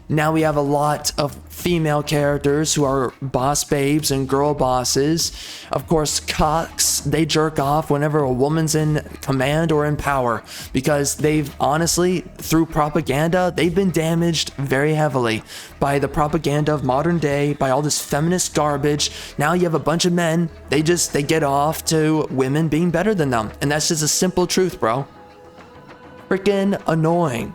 Now we have a lot of female characters who are boss babes and girl bosses. Of course, cocks, they jerk off whenever a woman's in command or in power because they've honestly, through propaganda, they've been damaged very heavily by the propaganda of modern day, by all this feminist garbage. Now you have a bunch of men, they get off to women being better than them. And that's just a simple truth, bro. Freaking annoying.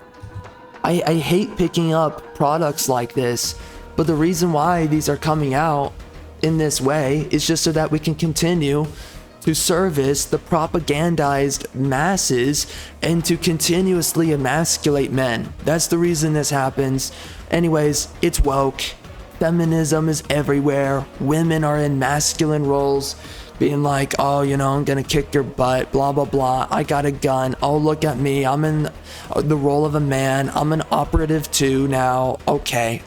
I hate picking up products like this, but the reason why these are coming out in this way is just so that we can continue to service the propagandized masses and to continuously emasculate men. That's the reason this happens. Anyways, it's woke. Feminism is everywhere. Women are in masculine roles, being like, oh, you know, I'm gonna kick your butt, blah, blah, blah. I got a gun. Oh, look at me. I'm in the role of a man. I'm an operative too now. Okay,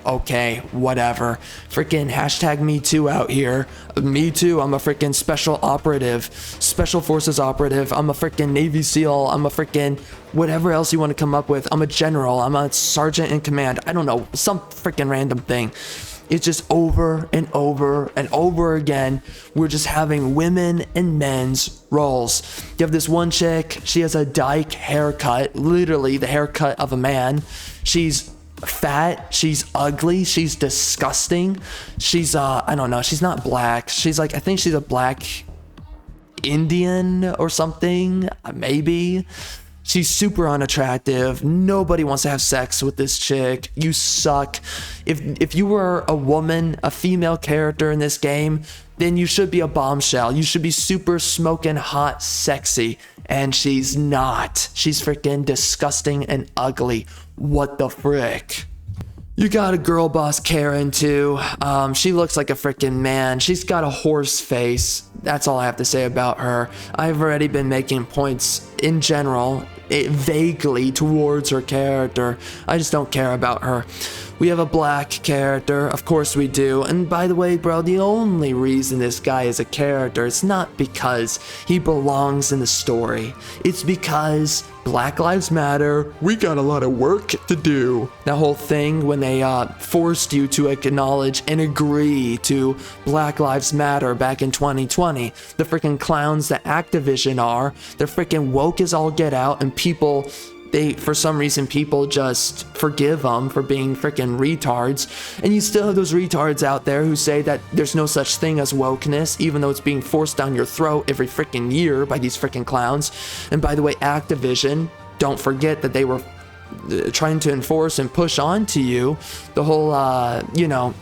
whatever. Freaking hashtag me too out here. Me too. I'm a freaking special operative, special forces operative. I'm a freaking Navy SEAL. I'm a freaking whatever else you want to come up with. I'm a general. I'm a sergeant in command. I don't know, some freaking random thing. It's just over and over and over again. We're just having women and men's roles. You have this one chick, she has a dyke haircut, literally the haircut of a man. She's fat, she's ugly, she's disgusting. She's, I don't know, she's not black. She's like, I think she's a black Indian or something, maybe. She's super unattractive. Nobody wants to have sex with this chick. You suck. If you were a woman, a female character in this game, then you should be a bombshell. You should be super smoking hot, sexy. And she's not. She's freaking disgusting and ugly. What the frick? You got a girl boss Karen too. She looks like a freaking man. She's got a horse face. That's all I have to say about her. I've already been making points in general, vaguely towards her character. I just don't care about her. We have a black character, of course we do. And by the way, bro, the only reason this guy is a character is not because he belongs in the story. It's because Black Lives Matter, we got a lot of work to do. That whole thing when they forced you to acknowledge and agree to Black Lives Matter back in 2020. The freaking clowns that Activision are, they're freaking woke as all get out, and people, for some reason, people just forgive them for being freaking retards. And you still have those retards out there who say that there's no such thing as wokeness, even though it's being forced down your throat every freaking year by these freaking clowns. And by the way, Activision, don't forget that they were trying to enforce and push onto you the whole, you know,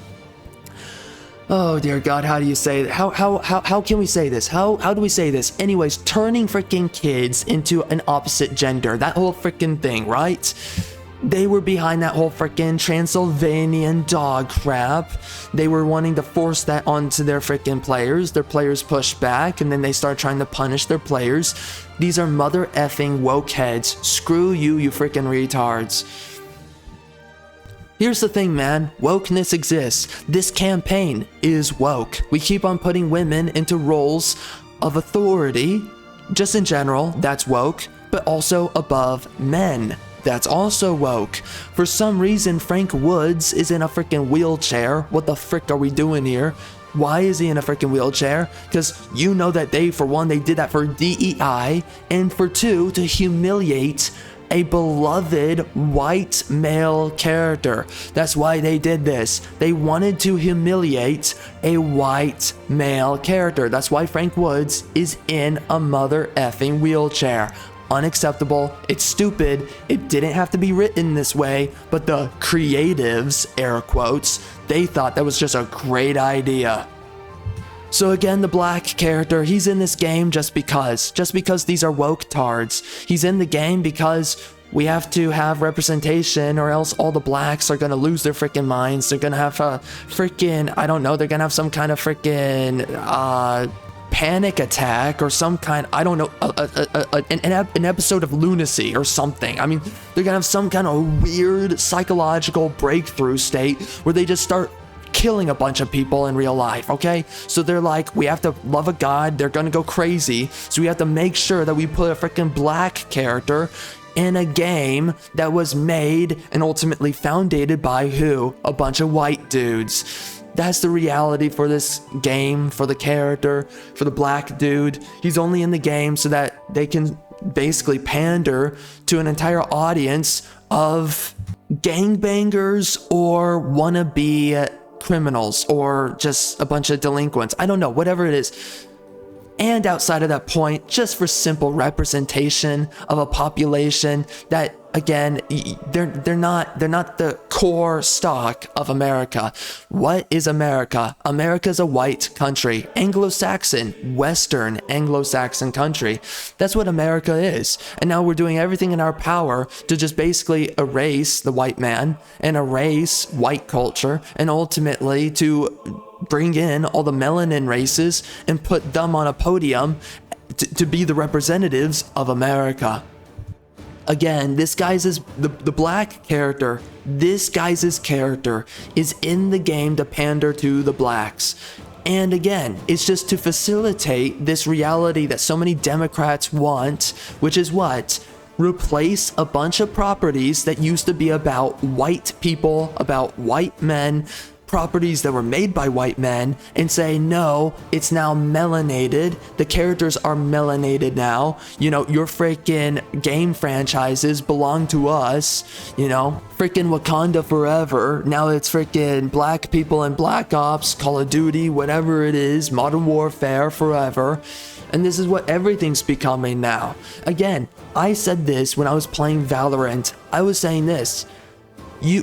oh dear God, how do you say that? How can we say this? How do we say this? Anyways, turning freaking kids into an opposite gender, that whole freaking thing, right? They were behind that whole freaking Transylvanian dog crap. They were wanting to force that onto their freaking players. Their players pushed back, and then they start trying to punish their players. These are mother effing woke heads. Screw you, you freaking retards. Here's the thing, man. Wokeness exists. This campaign is woke. We keep on putting women into roles of authority. Just in general, that's woke, but also above men. That's also woke. For some reason, Frank Woods is in a freaking wheelchair. What the frick are we doing here? Why is he in a freaking wheelchair? Because you know that they, for one, they did that for DEI, and for two, to humiliate a beloved white male character. That's why they did this. They wanted to humiliate a white male character. That's why Frank Woods is in a mother effing wheelchair. unacceptable, it's stupid, it didn't have to be written this way, but the creatives, air quotes, they thought that was just a great idea. So again, the black character, he's in this game just because these are woke tards. He's in the game because we have to have representation, or else all the blacks are gonna lose their freaking minds. They're gonna have a freaking, I don't know, they're gonna have some kind of freaking panic attack or some kind, I don't know, an episode of lunacy or something. I mean, they're gonna have some kind of weird psychological breakthrough state where they just start killing a bunch of people in real life, okay? So they're like, we have to love a god, they're gonna go crazy, so we have to make sure that we put a freaking black character in a game that was made and ultimately founded by who? A bunch of white dudes. That's the reality for this game, for the character, for the black dude. He's only in the game so that they can basically pander to an entire audience of gangbangers or wannabe criminals or just a bunch of delinquents. I don't know, whatever it is. And outside of that point, just for simple representation of a population that, again, they're not the core stock of America. What is America? America's a white country, Anglo-Saxon, Western Anglo-Saxon country. That's what America is. And now we're doing everything in our power to just basically erase the white man and erase white culture, and ultimately to bring in all the melanin races and put them on a podium to be the representatives of America. Again, this guy's the black character. This guy's character is in the game to pander to the blacks. And again, it's just to facilitate this reality that so many Democrats want, which is what? Replace a bunch of properties that used to be about white people, about white men, properties that were made by white men, and say, no, it's now melanated. The characters are melanated now. You know, your freaking game franchises belong to us. You know, freaking Wakanda forever. Now it's freaking black people and Black Ops, Call of Duty, whatever it is, Modern Warfare forever. And this is what everything's becoming now. Again, I said this when I was playing Valorant. I was saying this.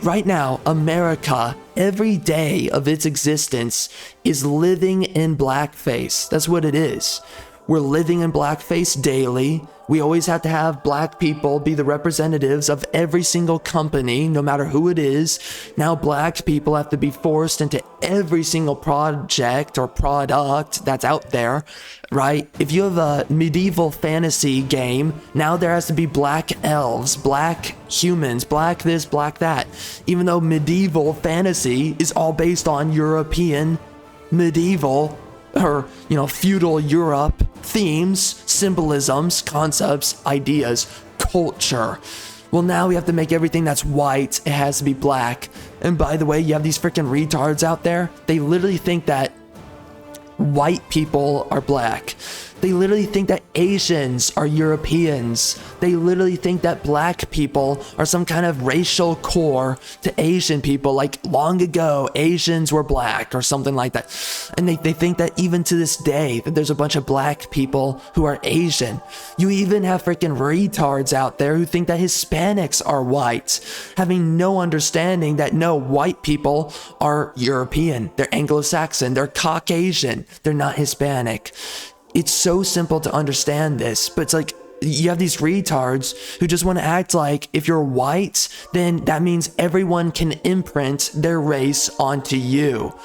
Right now, America, every day of its existence, is living in blackface. That's what it is. We're living in blackface daily. We always have to have black people be the representatives of every single company, no matter who it is. Now black people have to be forced into every single project or product that's out there, right? If you have a medieval fantasy game, now there has to be black elves, black humans, black this, black that. Even though medieval fantasy is all based on European medieval or, you know, feudal Europe themes, symbolisms, concepts, ideas, culture. Well, now we have to make everything that's white, it has to be black. And by the way, you have these freaking retards out there. They literally think that white people are black. They literally think that Asians are Europeans. They literally think that black people are some kind of racial core to Asian people, like long ago Asians were black or something like that. And they think that even to this day that there's a bunch of black people who are Asian. You even have freaking retards out there who think that Hispanics are white, having no understanding that no, white people are European, they're Anglo-Saxon, they're Caucasian, they're not Hispanic. It's so simple to understand this, but it's like you have these retards who just want to act like if you're white, then that means everyone can imprint their race onto you.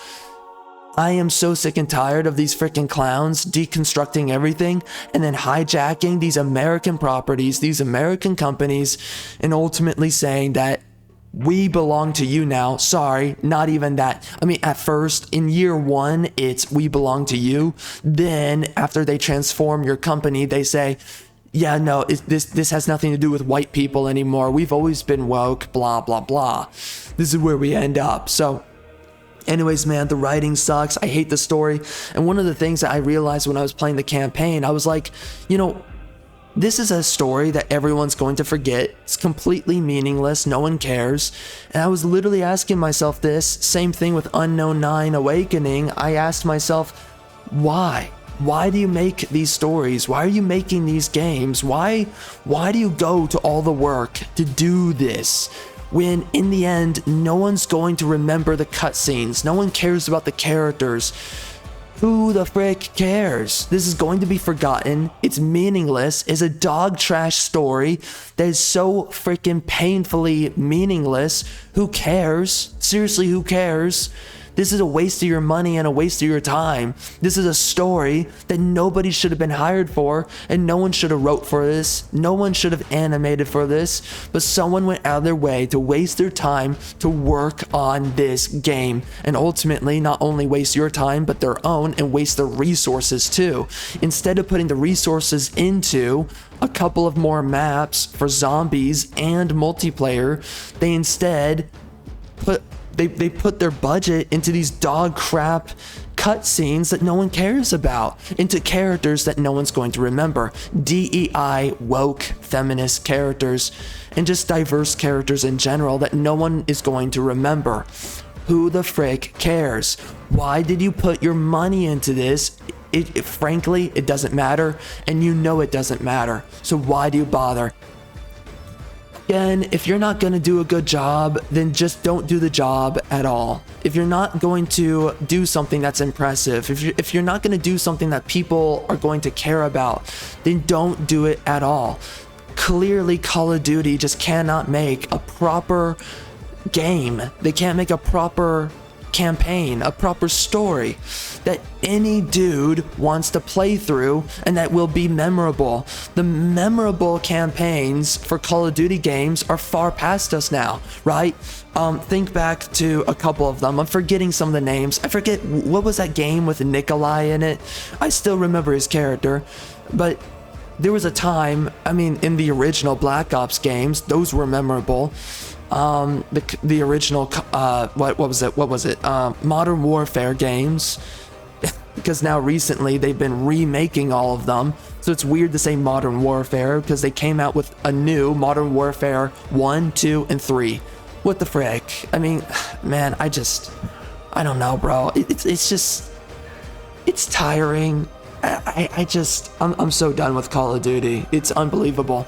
I am so sick and tired of these freaking clowns deconstructing everything and then hijacking these American properties, these American companies, and ultimately saying that we belong to you now. Sorry, not even that. I mean, at first, in year one, it's we belong to you. Then, after they transform your company, they say, yeah, no, this has nothing to do with white people anymore. We've always been woke, blah, blah, blah. This is where we end up. So, anyways, man, the writing sucks. I hate the story. And one of the things that I realized when I was playing the campaign, I was like, you know, this is a story that everyone's going to forget. It's completely meaningless. No one cares. And I was literally asking myself this. Same thing with Unknown 9 Awakening. I asked myself, why? Why do you make these stories? Why are you making these games? Why do you go to all the work to do this when in the end no one's going to remember the cutscenes? No one cares about the characters. Who the frick cares? This is going to be forgotten. It's meaningless. It's a dog trash story that is so freaking painfully meaningless. Who cares? Seriously, who cares? This is a waste of your money and a waste of your time. This is a story that nobody should have been hired for, and no one should have wrote for this. No one should have animated for this, but someone went out of their way to waste their time to work on this game, and ultimately not only waste your time, but their own, and waste their resources too. Instead of putting the resources into a couple of more maps for zombies and multiplayer, they instead They put their budget into these dog crap cutscenes that no one cares about, into characters that no one's going to remember. DEI, woke, feminist characters, and just diverse characters in general that no one is going to remember. Who the frick cares? Why did you put your money into this? Frankly, it doesn't matter, and you know it doesn't matter. So why do you bother? Again, if you're not going to do a good job, then just don't do the job at all. If you're not going to do something that's impressive, if you're not going to do something that people are going to care about, then don't do it at all. Clearly, Call of Duty just cannot make a proper game. They can't make a proper campaign, a proper story that any dude wants to play through and that will be memorable. The memorable campaigns for Call of Duty games are far past us now, right? Think back to a couple of them. I'm forgetting some of the names. I forget, what was that game with Nikolai in it? I still remember his character, but there was a time, I mean, in the original Black Ops games, those were memorable. The original, what was it? Modern Warfare games, because now recently they've been remaking all of them. So it's weird to say Modern Warfare because they came out with a new Modern Warfare 1, 2, and 3. What the frick? I mean, man, I don't know, bro. It's just, it's tiring. I'm so done with Call of Duty. It's unbelievable.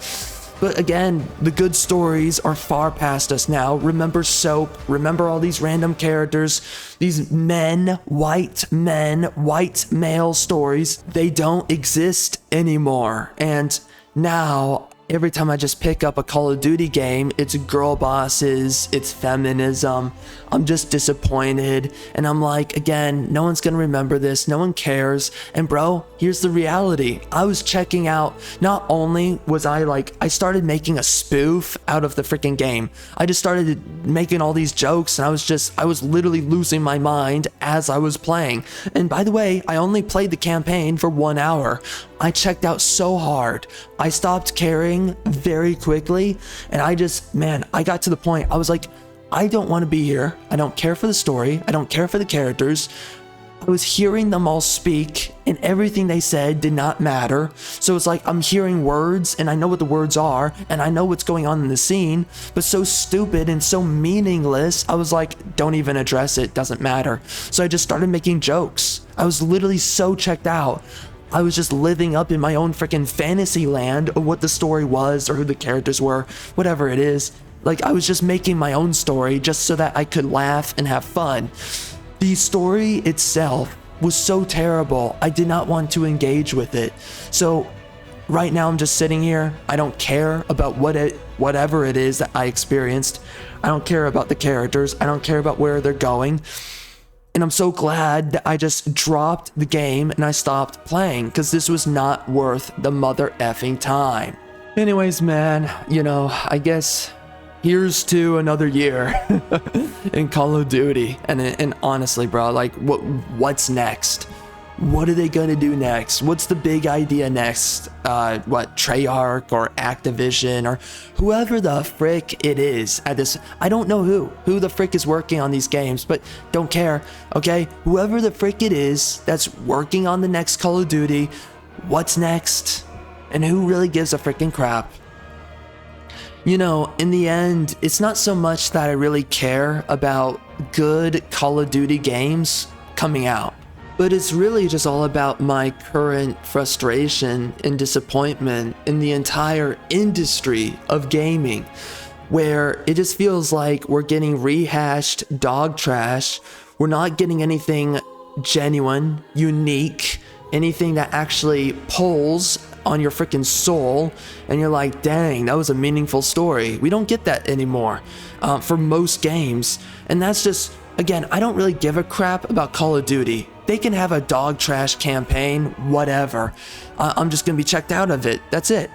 But again, the good stories are far past us now. Remember Soap, remember all these random characters, these white male stories. They don't exist anymore. And now, every time I just pick up a Call of Duty game, it's girl bosses, it's feminism. I'm just disappointed. And I'm like, again, no one's gonna remember this, no one cares. And bro, here's the reality. I was checking out, not only was I started making a spoof out of the freaking game. I just started making all these jokes, and I was literally losing my mind as I was playing. And by the way, I only played the campaign for 1 hour. I checked out so hard. I stopped caring very quickly, and I got to the point, I was like, I don't want to be here. I don't care for the story. I don't care for the characters. I was hearing them all speak, and everything they said did not matter. So it's like I'm hearing words, and I know what the words are, and I know what's going on in the scene, but so stupid and so meaningless, I was like, don't even address it, doesn't matter. So I just started making jokes. I was literally so checked out. I was just living up in my own freaking fantasy land of what the story was or who the characters were, whatever it is. Like, I was just making my own story just so that I could laugh and have fun. The story itself was so terrible, I did not want to engage with it. So right now I'm just sitting here. I don't care about whatever it is that I experienced. I don't care about the characters. I don't care about where they're going. And I'm so glad that I just dropped the game and I stopped playing, because this was not worth the mother effing time. Anyways, man, I guess here's to another year in Call of Duty. And honestly, bro, like, what's next? What are they gonna do next? What's the big idea next? Treyarch or Activision or whoever the frick it is at this. I don't know who the frick is working on these games, but don't care, okay? Whoever the frick it is that's working on the next Call of Duty, what's next? And who really gives a freaking crap? In the end, it's not so much that I really care about good Call of Duty games coming out. But it's really just all about my current frustration and disappointment in the entire industry of gaming, where it just feels like we're getting rehashed dog trash. We're not getting anything genuine, unique, anything that actually pulls on your freaking soul, and you're like, dang, that was a meaningful story. We don't get that anymore for most games. And that's just, again, I don't really give a crap about Call of Duty. They can have a dog trash campaign, whatever. I'm just gonna be checked out of it, that's it.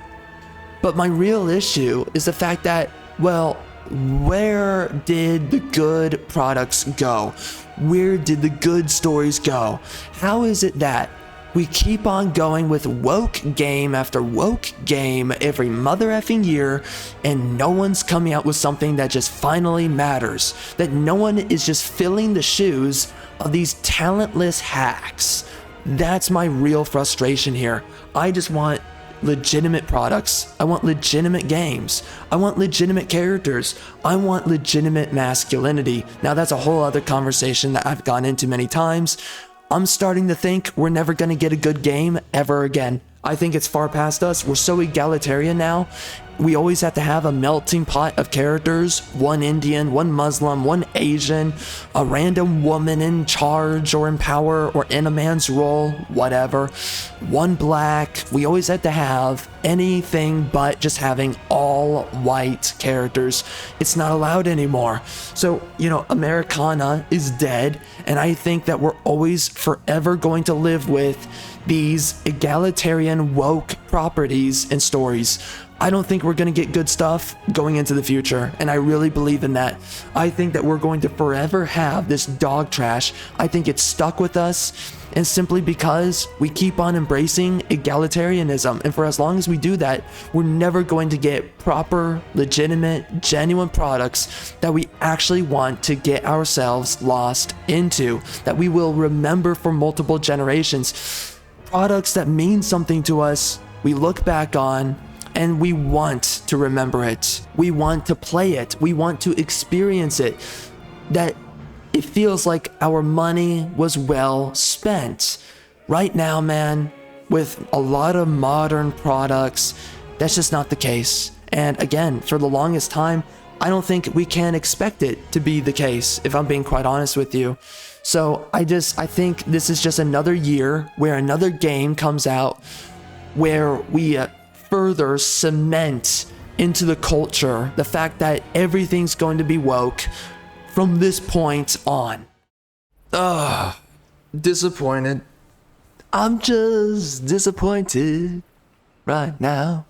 But my real issue is the fact that, well, where did the good products go? Where did the good stories go? How is it that we keep on going with woke game after woke game every mother effing year, and no one's coming out with something that just finally matters? That no one is just filling the shoes of these talentless hacks. That's my real frustration here. I just want legitimate products. I want legitimate games. I want legitimate characters. I want legitimate masculinity. Now that's a whole other conversation that I've gone into many times. I'm starting to think we're never going to get a good game ever again. I think it's far past us. We're so egalitarian now. We always have to have a melting pot of characters. One Indian, one Muslim, one Asian, a random woman in charge or in power or in a man's role, whatever. One black. We always have to have anything but just having all white characters. It's not allowed anymore. So, Americana is dead, and I think that we're always forever going to live with these egalitarian woke properties and stories. I don't think we're going to get good stuff going into the future, and I really believe in that. I think that we're going to forever have this dog trash. I think it's stuck with us, and simply because we keep on embracing egalitarianism, and for as long as we do that, we're never going to get proper, legitimate, genuine products that we actually want to get ourselves lost into, that we will remember for multiple generations. Products that mean something to us, we look back on, and we want to remember it. We want to play it. We want to experience it. That it feels like our money was well spent. Right now, man, with a lot of modern products, that's just not the case. And again, for the longest time, I don't think we can expect it to be the case, if I'm being quite honest with you. So I think this is just another year where another game comes out where we further cement into the culture the fact that everything's going to be woke from this point on. Disappointed. I'm just disappointed right now.